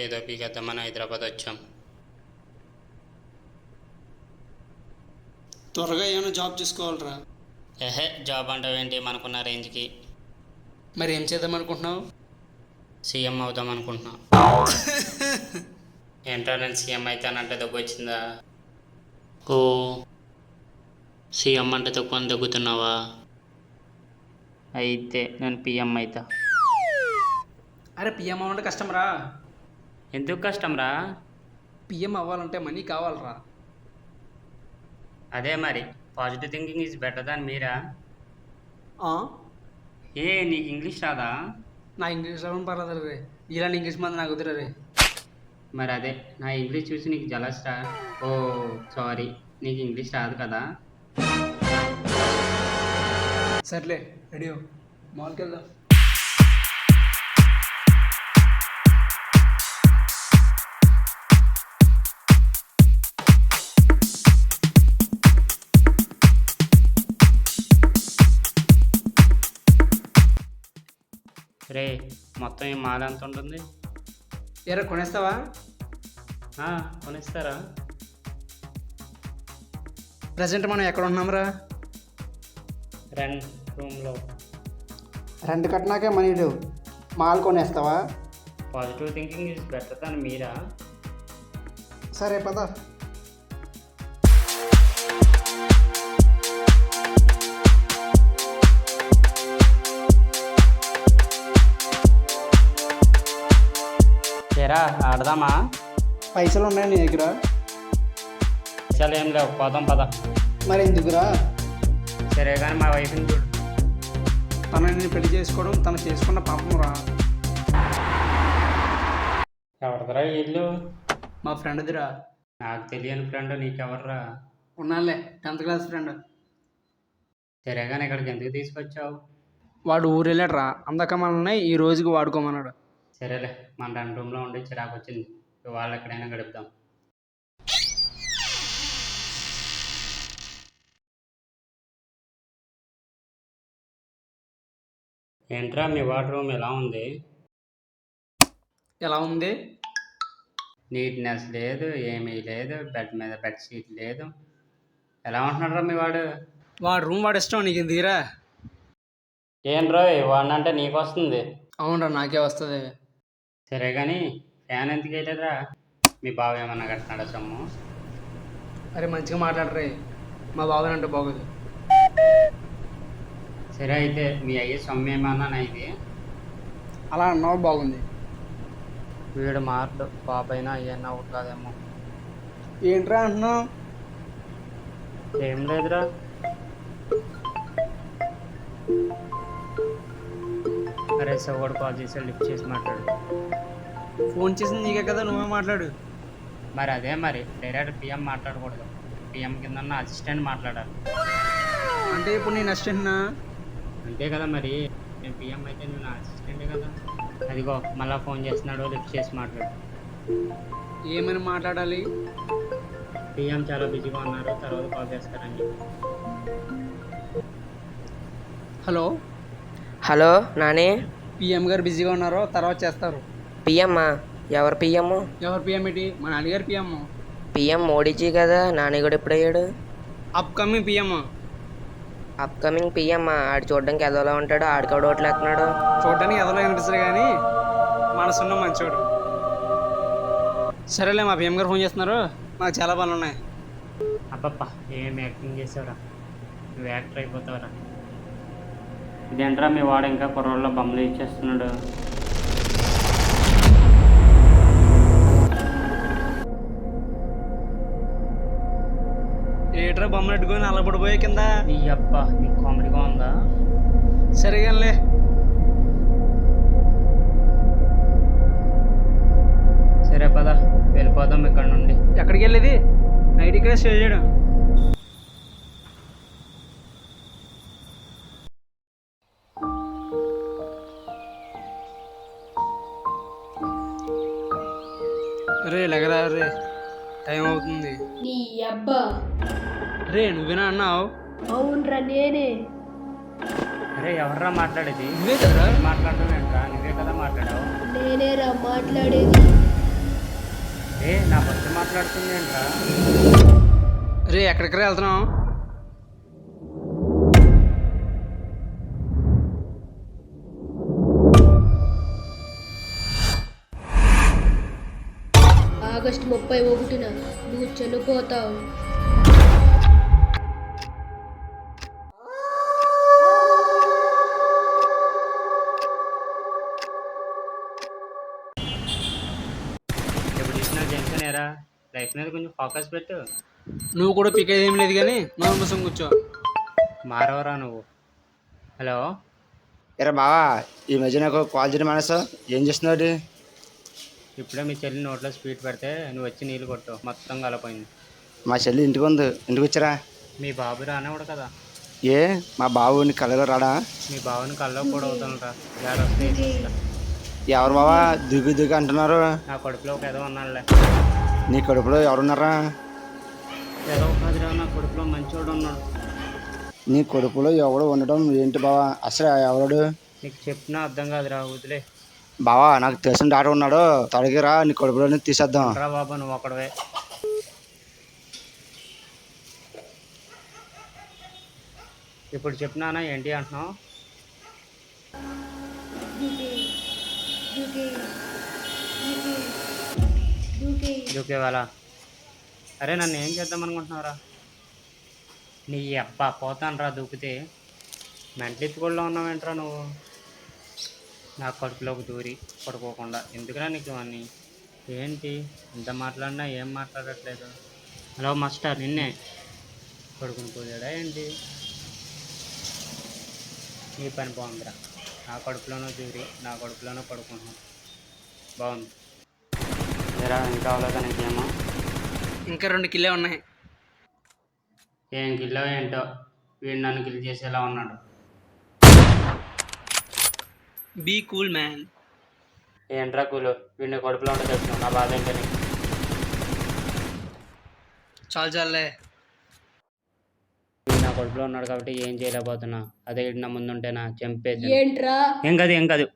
ఏదో పీకేద్దామని హైదరాబాద్ వచ్చాం. త్వరగా ఏమైనా జాబ్ చేసుకోవాలరా. జాబ్ అంటావేంటి మనకున్న రేంజ్కి? మరి ఏం చేద్దాం అనుకుంటున్నావు? సీఎం అవుదాం అనుకుంటున్నా. ఏంటో నేను సీఎం అవుతానంటే దగ్గు వచ్చిందా? ఓ, సీఎం అంటే తక్కువ దగ్గుతున్నావా? అయితే నేను పిఎం అవుతా. అరే పిఎం అవ్వాలంటే కష్టం రా. ఎందుకు కష్టం రా? పిఎం అవ్వాలంటే మనీ కావాలరా. అదే మరి, positive thinking is better than మీరా? నీకు ఇంగ్లీష్ రాదా? నా ఇంగ్లీష్ రావడం పర్లేదు రే, ఇలాంటి ఇంగ్లీష్ మంది నాకు కుదరదు రే. మరి అదే, నా ఇంగ్లీష్ చూసి నీకు జలస్ రా. ఓ సారీ, నీకు ఇంగ్లీష్ రాదు కదా. సర్లే రెడీ మాల్కి వెళ్దాం. రే, మొత్తం ఈ మాల ఎంత ఉంటుంది? ఎరా కొనేస్తావా? కొనిస్తారా? ప్రజెంట్ మనం ఎక్కడ ఉంటున్నాంరా? రెంట్ రూమ్లో. రెంట్ కట్టినాకే మనీ లేవు, మాల్ కొనేస్తావా? Positive thinking is better than మీరా? సరే పద. ఏరా ఆడదామా? పైసలు ఉన్నాయి నీ దగ్గర? పైసలు ఏం లేవు, పోదాం పద. మరి ఎందుకురా? సరే కానీ మా వైఫ్ని చూడు. తన నేను పెళ్లి చేసుకోవడం తను చేసుకున్న పాపం రా. ఎవరిదిరా ఇల్లు? మా ఫ్రెండ్దిరా. నాకు తెలియని ఫ్రెండ్ నీకెవర్రా? ఉన్నాలే, 10th class friend. సరే కానీ ఇక్కడికి ఎందుకు తీసుకొచ్చావు? వాడు ఊరు వెళ్ళాడురా, అందక మనల్ని ఈ రోజుకి వాడుకోమన్నాడు. సరేలే, మన రెంట్ రూమ్లో ఉండి చిరాకు వచ్చింది, వాళ్ళు ఎక్కడైనా గడుపుదాం. ఏంట్రా మీ వార్డ్ రూమ్ ఎలా ఉంది? ఎలా ఉంది? నీట్నెస్ లేదు, ఏమీ లేదు, బెడ్ మీద బెడ్షీట్ లేదు. ఎలా ఉంటున్నారా మీ వాడు? వాడు రూమ్ వాడు ఇష్టం, నీకు ఎందుకురా? ఏం రోయ్, వాడినంటే నీకు వస్తుంది. అవునరా, నాకే వస్తుంది. సరే కానీ ఫ్యాన్ ఎందుకు వేయలేదురా? మీ బావ ఏమన్నా కట్టినాడా సొమ్ము? అరే మంచిగా మాట్లాడరే, మా బాబాయ్ అంటే బాగోదు. సరే అయితే మీ అయ్యే సొమ్ము ఏమన్నా ఇది? అలా అన్నావు బాగుంది. వీడు మార్డు, బాబైనా అయ్యన్నా ఒకటి కాదేమో. ఏంట్రా అంటున్నావు? ఏం లేదురా. అరే సవ్వడు కాల్ చేసి లిఫ్ట్ చేసి మాట్లాడు. ఫోన్ చేసింది నీకే కదా, నువ్వే మాట్లాడు. మరి అదే మరి, డైరెక్ట్ పిఎం మాట్లాడకూడదు, పిఎం కింద అసిస్టెంట్ మాట్లాడాలి. అంటే ఇప్పుడు నేను అసిస్టెంట్నా? అంతే కదా మరి, నేను పిఎం అయితే నువ్వు నా అసిస్టెంటే కదా. అదిగో మళ్ళీ ఫోన్ చేస్తున్నాడు, లిఫ్ట్ చేసి మాట్లాడు. ఏమని మాట్లాడాలి? పిఎం చాలా బిజీగా ఉన్నారు, తర్వాత కాల్ చేస్తారని చెప్పి. Hello hello Nani. పిఎం గారు బిజీగా ఉన్నారో తర్వాత చేస్తారు. పిఎమ్మా? ఎవరు పిఎం? ఎవరు పిఎం ఏంటి? మన అడిగారు పిఎం. పిఎం మోడీజీ కదా, నాని కూడా ఎప్పుడయ్యాడు? Upcoming PM. అప్కమింగ్ పిఎమ్మా? ఆడు చూడడానికి ఎదోలా ఉంటాడు, ఆడికాడు ఓట్లు వేస్తున్నాడు. చూడడానికి ఎదలో అనిపిస్తుంది కానీ మనసున్న మంచోడు. సరేలే, మా పిఎం గారు ఫోన్ చేస్తున్నారు, నాకు చాలా పనులు ఉన్నాయి. అబ్బప్ప, ఏం యాక్టింగ్ చేసావురా, నువ్వు యాక్టర్ అయిపోతావురా. ఇదేంట్రా మీ వాడు ఇంకా కుర్రోళ్ళ బొమ్మలు ఇచ్చేస్తున్నాడు. ఏట్రా బొమ్మలు పెట్టుకొని అల్లబడిపోయే కింద. నీ అబ్బా, నీకు కామెడీగా ఉందా? సరేగానిలే. సరే పద, వెళ్ళిపోదాం ఇక్కడ నుండి. ఎక్కడికి వెళ్ళేది? నైట్ ఇక్కడే స్టే చేయడం. రే లగరా రే, టైం అవుతుంది. నీ అబ్బా. రే నువ్వేనా అన్నావు? అవునరా నేనే. అరే ఎవర్రా మాట్లాడేది? నువ్వే కదరా? మాట్లాడడం ఏంట్రా? నువ్వే కదా మాట్లాడావు. నేనేరా మాట్లాడేది. నా ఫస్ట్ మాట్లాడుతుంది ఏంట్రా? రే ఎక్కడికి వెళ్తున్నాం? ఆగస్టు 31న నువ్వు చనిపోతావు. ఇప్పుడు ఇచ్చిన టెన్షన్ ఏరా, లైఫ్ మీద కొంచెం ఫోకస్ పెట్టు. నువ్వు కూడా పీకేది ఏం లేదు కానీ మనం కోసం కూర్చో. మారవరా నువ్వు. హలో, ఎరా బావా, ఈ మధ్య నాకు కాల్ చేయడం మానేసా, ఏం చేస్తున్నాడు? ఇప్పుడే మీ చెల్లి నోట్లో స్వీట్ పెడితే నువ్వు వచ్చి నీళ్ళు కొట్టు, మొత్తం కలపోయింది. మా చెల్లి ఇంటికి ఉంది, ఇంటికి వచ్చారా? మీ బాబు రానివాడు కదా. ఏ మా బాబు నీ కళ్ళలో రాడా? మీ బాబుని కల్లో కూడా అవుతానురా. వస్తే ఎవరు బావా దిగు దిగు అంటున్నారు? నా కడుపులో ఒక ఏదో ఉన్నాడులే. నీ కడుపులో ఎవరున్నారా? ఏదో కాదురా, నా కడుపులో మంచోడు ఉన్నాడు. నీ కడుపులో ఎవడు ఉండడం ఏంటి బావా? అసలు ఎవడు? నీకు చెప్పినా అర్థం కాదురా, వదిలే. బావా నాకు తెలిసిన డాక్టర్ ఉన్నాడు, తొలగిరా, నీ కడుపులో తీసేద్దాం. రా బాబా, నువ్వు ఒకడవే. ఇప్పుడు చెప్పినానా ఏంటి అంటున్నావు? దూకేవాలా? అరే నన్ను ఏం చేద్దాం అనుకుంటున్నావురా? నీ అబ్బా పోతాను రా దూకితే. మెంటలెత్తుకోళ్ళలో ఉన్నావేంట్రా నువ్వు? నా కడుపులోకి దూరి పడుకోకుండా ఎందుకురా నీకు అన్నీ? ఏంటి ఎంత మాట్లాడినా ఏం మాట్లాడట్లేదు? హలో మాస్టర్, నిన్నే పడుకుని పోయాడా ఏంటి? నీ పని బాగుందిరా, నా కడుపులోనూ దూరి నా కడుపులోనూ పడుకుంటున్నాను. బాగుంది. ఏరా ఇంకా అవ్వలేదా నీకేమో? ఇంకా 2 కిల్లే ఉన్నాయి. ఏం గిల్లో ఏంటో, వీడు నన్ను గిల్ చేసేలా ఉన్నాడు. Be cool man. ఏంట్రా కూలు? వీడిని కడుపులో ఉంటే తెలుసు నా బాధ ఏంటని. చాలు చాలులే. వీడు నా కడుపులో ఉన్నాడు కాబట్టి ఏం చేయలేకపోతున్నా. అదే వీడు నా ముందుంటేనా చంపేది. ఏంట్రా? ఏం కాదు ఏం కాదు.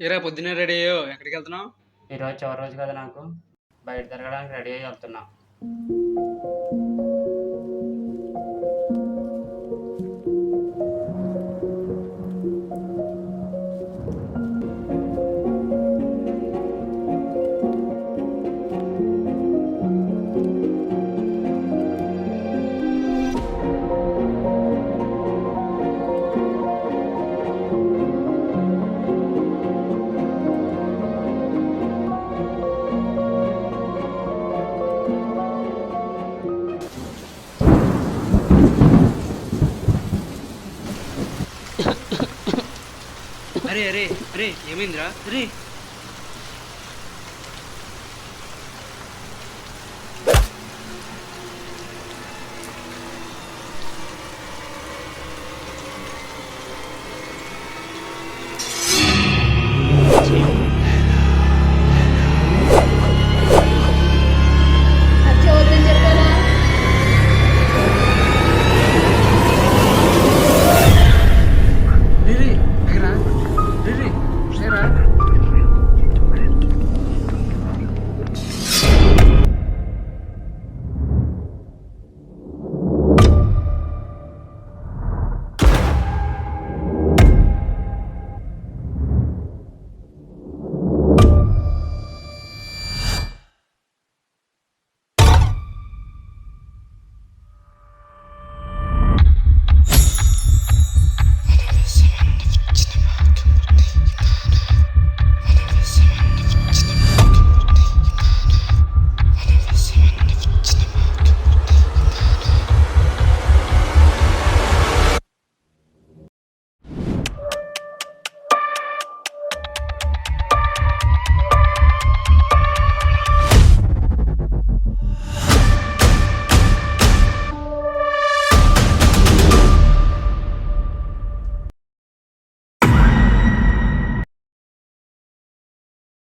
ఏరా పొద్దున్నే రెడీ అయ్యో, ఎక్కడికి వెళ్తున్నావు? ఈరోజు చివరి రోజు కదా నాకు, బయట తిరగడానికి రెడీ అయ్యి వెళ్తున్నా. అరే అరే అరే ఏమైందిరా? అరే